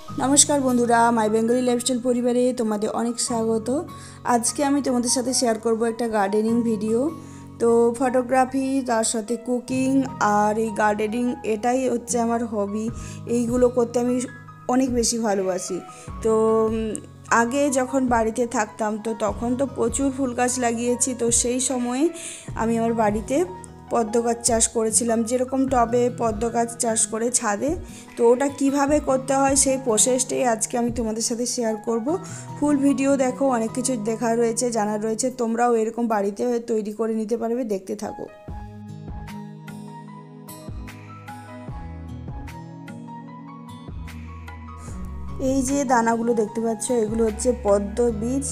নমস্কার বন্ধুরা, মাই Bengali lifestyle পরিবারে তোমাদের অনেক স্বাগত। আজকে আমি তোমাদের সাথে শেয়ার করব একটা গার্ডেনিং ভিডিও। তো ফটোগ্রাফি, তার সাথে কুকিং আর এই গার্ডেনিং, এটাই হচ্ছে আমার হবি। এইগুলো করতে আমি অনেক বেশি ভালোবাসি। তো আগে যখন বাড়িতে থাকতাম তো তখন তো প্রচুর ফুল গাছ লাগিয়েছি। তো সেই সময়ে আমি আমার বাড়িতে পদ্ম গাছ চাষ করেছিলাম, যেরকম টবে পদ্ম গাছ চাষ করে ছাদে। তো ওটা কিভাবে করতে হয় সেই প্রসেসটাই আজকে আমি তোমাদের সাথে শেয়ার করব। ফুল ভিডিও দেখো, অনেক কিছু দেখার রয়েছে, জানার রয়েছে। তোমরাও এরকম বাড়িতে তৈরি করে নিতে পারবে, দেখতে থাকো। এই যে দানাগুলো দেখতে পাচ্ছ, এগুলো হচ্ছে পদ্ম বীজ।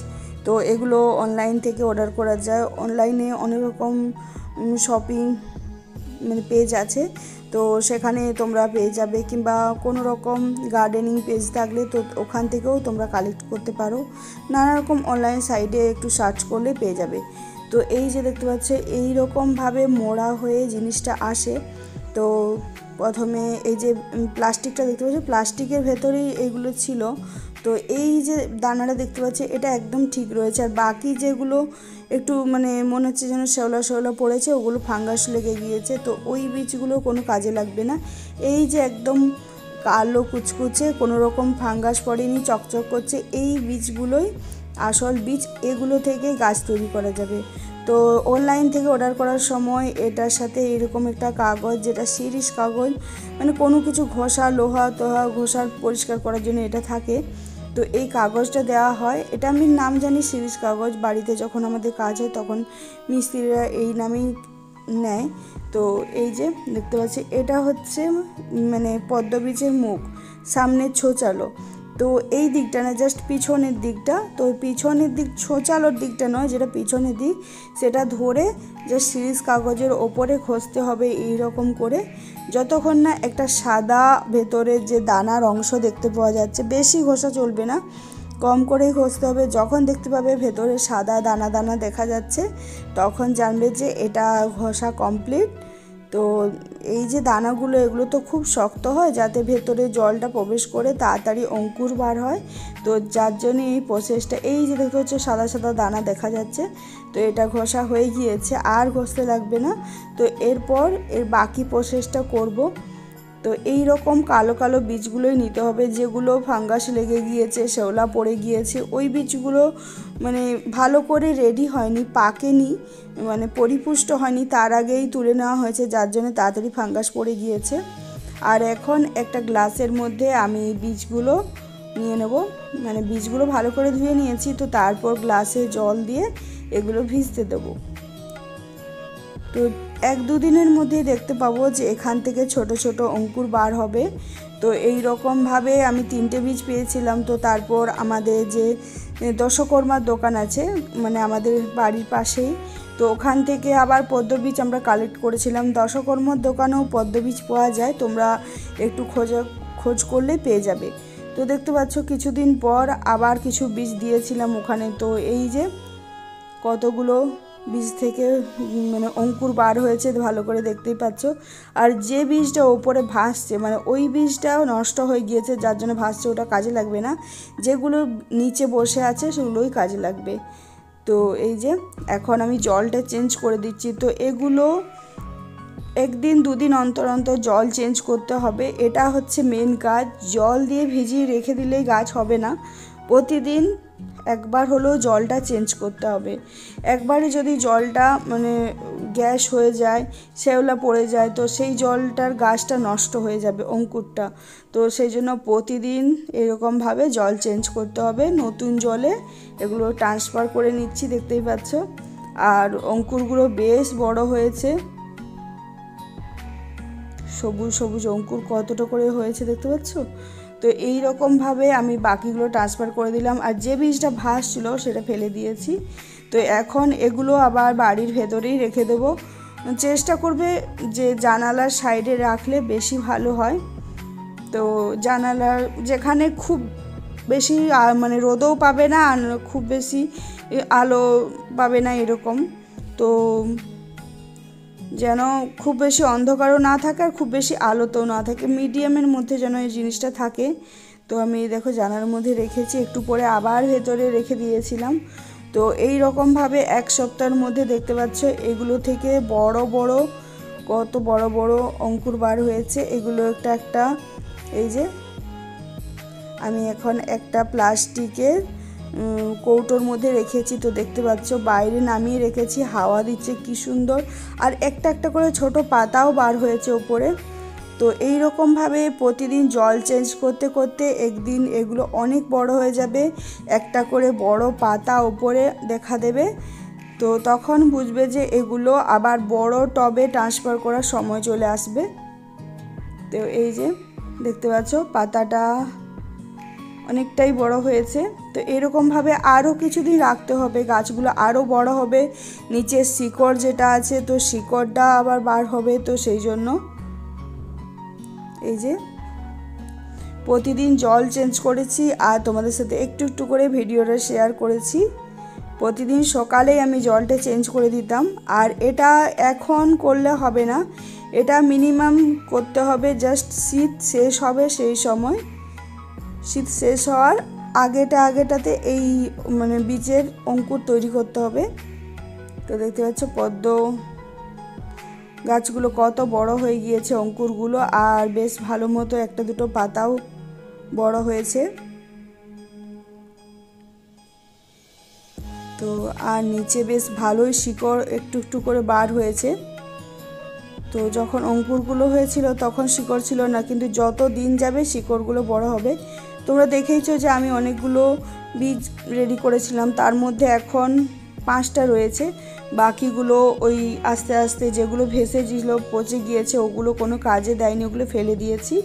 তো এগুলো অনলাইন থেকে অর্ডার করা যায়। অনলাইনে অনেক রকম শপিং পেজ আছে, তো সেখানে তোমরা পেয়ে যাবে, কিংবা কোনো রকম গার্ডেনিং পেজ থাকলে তো ওখান থেকেও তোমরা কালেক্ট করতে পারো। নানা রকম অনলাইন সাইটে একটু সার্চ করলে পেয়ে যাবে। তো এই যে দেখতে পাচ্ছ, এই রকমভাবে মোড়া হয়ে জিনিসটা আসে। তো প্রথমে এই যে প্লাস্টিকটা দেখতে পাচ্ছ, প্লাস্টিকের ভেতরেই এইগুলো ছিল। তো এই যে দানাটা দেখতে পাচ্ছি, এটা একদম ঠিক রয়েছে। আর বাকি যেগুলো একটু মনে হচ্ছে যেন শ্যাওলা শ্যাওলা পড়েছে, ওগুলো ফাঙ্গাস লেগে গিয়েছে। তো ওই বীজগুলো কোনো কাজে লাগবে না। এই যে একদম কালো কুচকুচে, কোনো রকম ফাঙ্গাস পড়েনি, চকচক করছে, এই বীজগুলোই আসল বীজ। এগুলো থেকে গাছ তৈরি করা যাবে। তো অনলাইন থেকে অর্ডার করার সময় এটার সাথে এরকম একটা কাগজ, যেটা শিরিষ কাগজ, কোনো কিছু ঘষা, লোহা তোহা ঘষার পরিষ্কার করার জন্য এটা থাকে। তো এই কাগজটা দেওয়া হয়, এটা আমি নাম জানি শিরিষ কাগজ। বাড়িতে যখন আমাদের কাজ হয় তখন মিস্ত্রিরা এই নামেই নেয়। তো এই যে দেখতে পাচ্ছি, এটা হচ্ছে পদ্ম বীজের মুখ, সামনে ছোচালো। তো এই দিকটা না, জাস্ট পিছনের দিকটা। তো পিছনের দিক, ছোচালোর দিকটা নয়, যেটা পিছনের দিক সেটা ধরে জাস্ট সিরিজ কাগজের ওপরে ঘষতে হবে এই রকম করে, যতক্ষণ না একটা সাদা ভেতরে যে দানার অংশ দেখতে পাওয়া যাচ্ছে। বেশি ঘষা চলবে না, কম করেই ঘষতে হবে। যখন দেখতে পাবে ভেতরে সাদা দানা দানা দেখা যাচ্ছে, তখন জানবে যে এটা ঘষা কমপ্লিট। তো এই যে দানাগুলো, এগুলো তো খুব শক্ত হয়, যাতে ভেতরে জলটা প্রবেশ করে তাড়াতাড়ি অঙ্কুর বার হয়। তো যার জন্য এই প্রসেসটা, এই যে দেখতে হচ্ছে সাদা সাদা দানা দেখা যাচ্ছে, তো এটা ঘষা হয়ে গিয়েছে, আর ঘষতে লাগবে না। তো এরপর এর বাকি প্রসেসটা করব। তো এই রকম কালো কালো বীজগুলোই নিতে হবে, যেগুলো ফাঙ্গাস লেগে গিয়েছে, শ্যাওলা পড়ে গিয়েছে। ওই বীজগুলো ভালো করে রেডি হয়নি, পাকেনি, পরিপুষ্ট হয়নি, তার আগেই তুলে নেওয়া হয়েছে, যার জন্য তাড়াতাড়ি ফাঙ্গাস পড়ে গিয়েছে। আর এখন একটা গ্লাসের মধ্যে আমি বীজগুলো নিয়ে নেব। বীজগুলো ভালো করে ধুয়ে নিয়েছি। তো তারপর গ্লাসে জল দিয়ে এগুলো ভিজতে দেবো। তো 1-2 দিনের মধ্যেই দেখতে পাবো যে এখান থেকে ছোট ছোট অঙ্কুর বার হবে। তো এই রকমভাবে আমি 3টে বীজ পেয়েছিলাম। তো তারপর আমাদের যে দশকর্মার দোকান আছে, আমাদের বাড়ির পাশেই, তো ওখান থেকে আবার পদ্ম বীজ আমরা কালেক্ট করেছিলাম। দশকর্মার দোকানেও পদ্ম বীজ পাওয়া যায়, তোমরা একটু খোঁজ করলে পেয়ে যাবে। তো দেখতে পাচ্ছ, কিছুদিন পর আবার কিছু বীজ দিয়েছিলাম ওখানে। তো এই যে কতগুলো বীজ থেকে অঙ্কুর বার হয়েছে, ভালো করে দেখতেই পাচ্ছ। আর যে বীজটা ওপরে ভাসছে, ওই বীজটাও নষ্ট হয়ে গিয়েছে, যার জন্য ভাসছে, ওটা কাজে লাগবে না। যেগুলো নিচে বসে আছে সেগুলোই কাজে লাগবে। তো এই যে এখন আমি জলটা চেঞ্জ করে দিচ্ছি। তো এগুলো 1-2 দিন অন্তর অন্তর জল চেঞ্জ করতে হবে। এটা হচ্ছে মেন কাজ। জল দিয়ে ভিজিয়ে রেখে দিলেই গাছ হবে না, প্রতিদিন একবার হলেও জলটা চেঞ্জ করতে হবে। একবারে যদি জলটা গ্যাস হয়ে যায়, শ্যাওলা পড়ে যায়, তো সেই জলটার গাছটা নষ্ট হয়ে যাবে, অঙ্কুরটা। তো সেই জন্য প্রতিদিন এরকমভাবে জল চেঞ্জ করতে হবে। নতুন জলে এগুলো ট্রান্সফার করে নিচ্ছি, দেখতেই পাচ্ছ। আর অঙ্কুরগুলো বেশ বড় হয়েছে, সবুজ সবুজ অঙ্কুর কতটা করে হয়েছে দেখতে পাচ্ছ। তো এই রকমভাবে আমি বাকিগুলো ট্রান্সফার করে দিলাম। আর যে বীজটা ভাসছিল সেটা ফেলে দিয়েছি। তো এখন এগুলো আবার বাড়ির ভেতরেই রেখে দেবো। চেষ্টা করবে যে জানালার সাইডে রাখলে বেশি ভালো হয়। তো জানালার যেখানে খুব বেশি রোদও পাবে না, আর খুব বেশি আলো পাবে না, এরকম। তো যেন খুব বেশি অন্ধকারও না থাকে আর খুব বেশি আলোতেও না থাকে, মিডিয়ামের মধ্যে যেন এই জিনিসটা থাকে। তো আমি দেখো জানালার মধ্যে রেখেছি, একটু পরে আবার ভেতরে রেখে দিয়েছিলাম। তো এই রকমভাবে এক সপ্তাহের মধ্যে দেখতে পাচ্ছ এগুলো থেকে বড় বড় কত বড় বড় অঙ্কুর বার হয়েছে। এগুলো একটা একটা এই যে আমি এখন একটা প্লাস্টিকের কৌটোর মধ্যে রেখেছি। তো দেখতে পাচ্ছ বাইরে নামিয়ে রেখেছি, হাওয়া দিচ্ছে কি সুন্দর, আর একটা একটা করে ছোট পাতাও বার হয়েছে ওপরে। তো এই রকমভাবে প্রতিদিন জল চেঞ্জ করতে করতে একদিন এগুলো অনেক বড় হয়ে যাবে, একটা করে বড় পাতা ওপরে দেখা দেবে। তো তখন বুঝবে যে এগুলো আবার বড় টবে ট্রান্সফার করার সময় চলে আসবে। তো এই যে দেখতে পাচ্ছ পাতাটা অনেকটাই বড় হয়েছে। তো এরকমভাবে আরও কিছুদিন রাখতে হবে, গাছগুলো আরও বড় হবে। নিচের শিকড় যেটা আছে, তো শিকড়টা আবার বার হবে। তো সেই জন্য এই যে প্রতিদিন জল চেঞ্জ করেছি আর তোমাদের সাথে একটু একটু করে ভিডিওটা শেয়ার করেছি। প্রতিদিন সকালেই আমি জলটা চেঞ্জ করে দিতাম। আর এটা এখন করলে হবে না, এটা মিনিমাম করতে হবে জাস্ট শীত শেষ হবে সেই সময়, শীত শেষ হওয়ার আগেটাতে এই মানে বীজের অঙ্কুর তৈরি করতে হবে। তো দেখতে পাচ্ছ পদ্ম গাছগুলো কত বড় হয়ে গিয়েছে অঙ্কুরগুলো, আর বেশ ভালো মতো একটা দুটো পাতাও বড় হয়েছে। তো আর নিচে বেশ ভালোই শিকড় একটু একটু করে বার হয়েছে। তো যখন অঙ্কুরগুলো হয়েছিল তখন শিকড় ছিল না, কিন্তু যত দিন যাবে শিকড়গুলো বড় হবে। তোমরা দেখেইছো যে আমি অনেকগুলো বীজ রেডি করেছিলাম, তার মধ্যে এখন 5টা রয়েছে, বাকিগুলো ওই আস্তে আস্তে যেগুলো ভেসে ছিল পচে গিয়েছে ওগুলো কোনো কাজে দেয়নি, ওগুলো ফেলে দিয়েছি।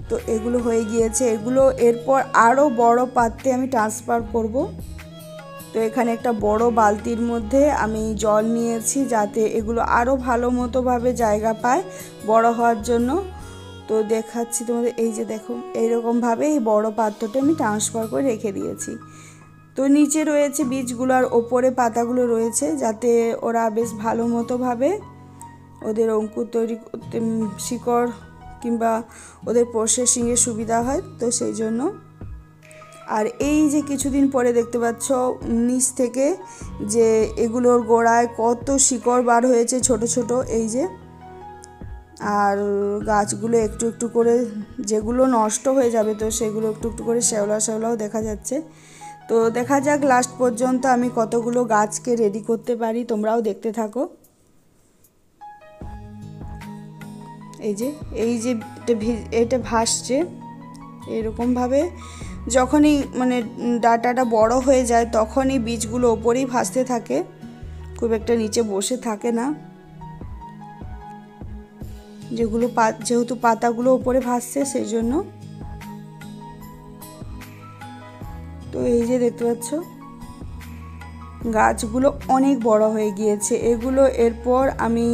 তো এগুলো হয়ে গিয়েছে, এগুলো এরপর আরও বড় পাত্রে আমি ট্রান্সফার করব। তো এখানে একটা বড় বালতির মধ্যে আমি জল নিয়েছি যাতে এগুলো আরও ভালো মতোভাবে জায়গা পায় বড় হওয়ার জন্য। তো দেখাচ্ছি তোমাদের, এই যে দেখো এইরকমভাবে এই বড় পাত্রটা আমি ট্রান্সফার করে রেখে দিয়েছি। তো নিচে রয়েছে বীজগুলো আর ওপরে পাতাগুলো রয়েছে, যাতে ওরা বেশ ভালো মতোভাবে ওদের অঙ্কুর তৈরি করতে, শিকড় কিংবা ওদের প্রসেসিংয়ের সুবিধা হয়। তো সেই জন্য আর এই যে কিছুদিন পরে দেখতে পাচ্ছ নিচ থেকে যে এগুলোর গোড়ায় কত শিকড় বার হয়েছে ছোট ছোট, এই যে। আর গাছগুলো একটু একটু করে যেগুলো নষ্ট হয়ে যাবে তো সেগুলো একটু একটু করে শ্যাওলা শ্যাওলাও দেখা যাচ্ছে। তো দেখা যাক লাস্ট পর্যন্ত আমি কতগুলো গাছকে রেডি করতে পারি, তোমরাও দেখতে থাকো। এই যে এটা ভাসছে এরকমভাবে, যখনই মানে ডাটাটা বড় হয়ে যায় তখনই বীজগুলো ওপরেই ভাসতে থাকে, খুব একটা নিচে বসে থাকে না, যেহেতু পাতাগুলো ওপরে ভাসছে সেই জন্য। তো এই যে দেখতে পাচ্ছ গাছগুলো অনেক বড় হয়ে গিয়েছে, এগুলো এরপর আমি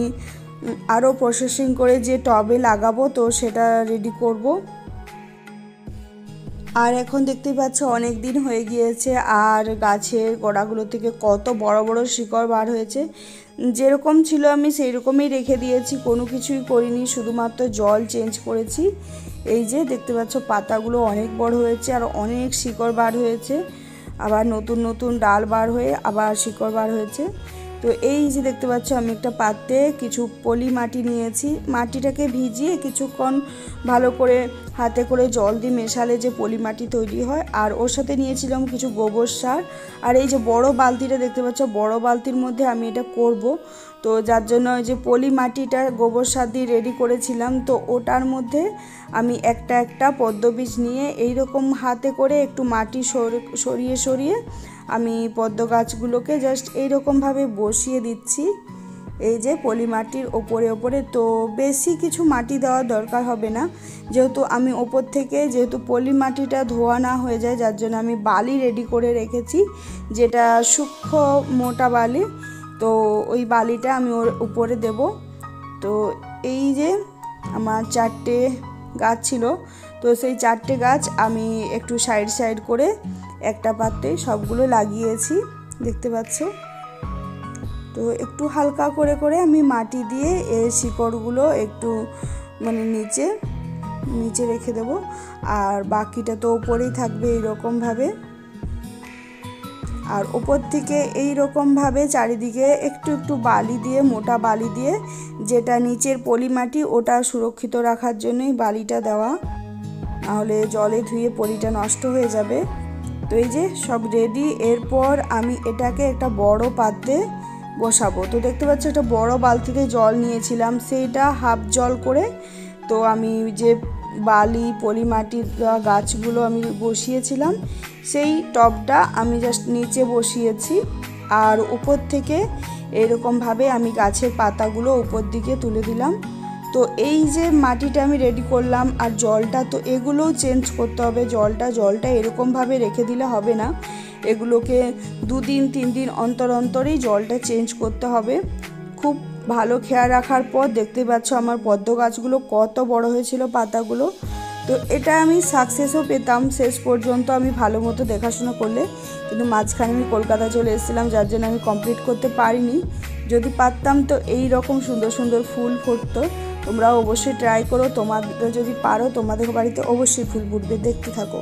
আরও প্রসেসিং করে যে টবে লাগাবো তো সেটা রেডি করব। আর এখন দেখতেই পাচ্ছ অনেক দিন হয়ে গিয়েছে আর গাছের গোড়াগুলো থেকে কত বড় বড় শিকড় বার হয়েছে। যেরকম ছিল আমি সেই রকমই রেখে দিয়েছি, কোনো কিছুই করিনি, শুধুমাত্র জল চেঞ্জ করেছি। এই যে দেখতে পাচ্ছ পাতাগুলো অনেক বড় হয়েছে আর অনেক শিকড় বার হয়েছে, আবার নতুন নতুন ডাল বার হয়ে আবার শিকড় বার হয়েছে। তো এই যে দেখতে পাচ্ছ আমি একটা পাত্রে কিছু পলি মাটি নিয়েছি, মাটিটাকে ভিজিয়ে কিছুক্ষণ ভালো করে হাতে করে জল দিয়ে মেশালে যে পলি মাটি তৈরি হয়, আর ওর সাথে নিয়েছিলাম কিছু গোবর সার। আর এই যে বড় বালতিটা দেখতে পাচ্ছ, বড় বালতির মধ্যে আমি এটা করব। তো যার জন্য ওই যে পলি মাটিটা গোবর সার দিয়ে রেডি করেছিলাম, তো ওটার মধ্যে আমি একটা একটা পদ্ম বীজ নিয়ে এইরকম হাতে করে একটু মাটি সরিয়ে সরিয়ে আমি পদ্ম গাছগুলোকে জাস্ট এইরকমভাবে বসিয়ে দিচ্ছি, এই যে পলি মাটির ওপরে ওপরে। তো বেশি কিছু মাটি দেওয়ার দরকার হবে না, যেহেতু আমি ওপর থেকে যেহেতু পলি মাটিটা ধোয়া না হয়ে যায়, যার জন্য আমি বালি রেডি করে রেখেছি, যেটা সূক্ষ্ম মোটা বালি। তো ওই বালিটা আমি ওর উপরে দেব। তো এই যে আমার 4টে গাছ ছিল, তো সেই 4টে গাছ আমি একটু সাইড সাইড করে একটা পাত্রে সবগুলো লাগিয়েছি, দেখতে পাচ্ছ। তো তো একটু হালকা করে করে আমি মাটি দিয়ে এই শিকড়গুলো একটু মানে নিচে রেখে দেব, আর বাকিটা তো ওপরেই থাকবে এইরকমভাবে। আর ওপর থেকে এই রকমভাবে চারিদিকে একটু একটু বালি দিয়ে, মোটা বালি দিয়ে, যেটা নিচের পলি মাটি ওটা সুরক্ষিত রাখার জন্যই বালিটা দেওয়া, নাহলে জলে ধুয়ে পলিটা নষ্ট হয়ে যাবে। তো এই যে সব রেডি। এরপর আমি এটাকে একটা বড় পাত্রে বসাবো। তো দেখতে পাচ্ছ একটা বড় বালতিতে জল নিয়েছিলাম, সেইটা হাফ জল করে, তো আমি যে বালি পলি মাটির গাছগুলো আমি বসিয়েছিলাম সেই টবটা আমি জাস্ট নিচে বসিয়েছি, আর উপর থেকে এরকমভাবে আমি গাছের পাতাগুলো উপর দিকে তুলে দিলাম। তো এই যে মাটিটা আমি রেডি করলাম আর জলটা, তো এগুলোও চেঞ্জ করতে হবে। জলটা এরকমভাবে রেখে দিলে হবে না, এগুলোকে 2 দিন 3 দিন অন্তর অন্তরেই জলটা চেঞ্জ করতে হবে। খুব ভালো খেয়াল রাখার পর দেখতে পাচ্ছ আমার পদ্ম গাছগুলো কত বড় হয়েছিল পাতাগুলো। তো এটা আমি সাকসেসও পেতাম শেষ পর্যন্ত আমি ভালো মতো দেখাশোনা করলে, কিন্তু মাঝখানে আমি কলকাতা চলে এসেছিলাম, যার জন্য আমি কমপ্লিট করতে পারিনি। যদি পারতাম তো এই রকম সুন্দর সুন্দর ফুল ফুটতো। তোমরাও অবশ্যই ট্রাই করো, তোমাদের যদি পারো তোমাদের বাড়িতে অবশ্যই ফুল ফুটবে, দেখতে থাকো।